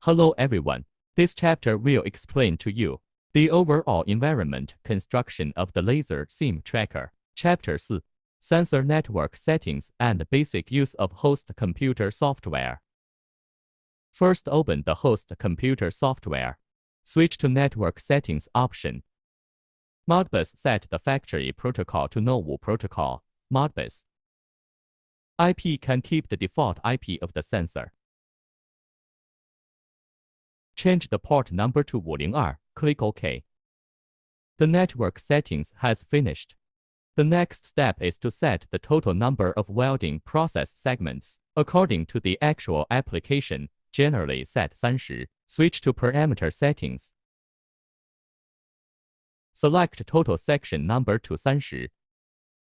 Hello everyone. This chapter will explain to you the overall environment construction of the laser SIM tracker. Chapter 4. Sensor network settings and basic use of host computer software. First, open the host computer software. Switch to network settings option. Modbus set the factory protocol to NoWu protocol. Modbus IP can keep the default IP of the sensor. Change the port number to 502. Click OK. The network settings has finished. The next step is to set the total number of welding process segments according to the actual application, generally set 30. Switch to parameter settings. Select total section number to 30.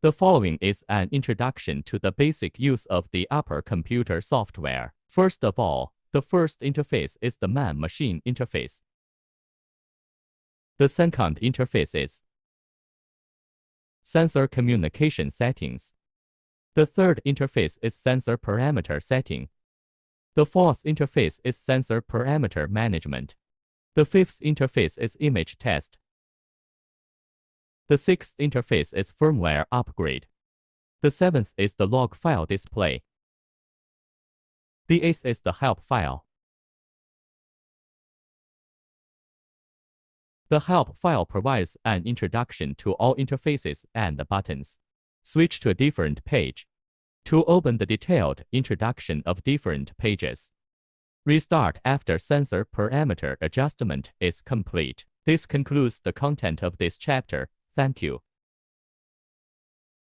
The following is an introduction to the basic use of the upper computer software. First of all, the first interface is the man machine interface. The second interface is sensor communication settings. The third interface is sensor parameter setting. The fourth interface is sensor parameter management. The fifth interface is image test. The sixth interface is firmware upgrade. The seventh is the log file display. The eighth is the help file. The help file provides an introduction to all interfaces and buttons. Switch to a different page to open the detailed introduction of different pages. Restart after sensor parameter adjustment is complete. This concludes the content of this chapter. Thank you.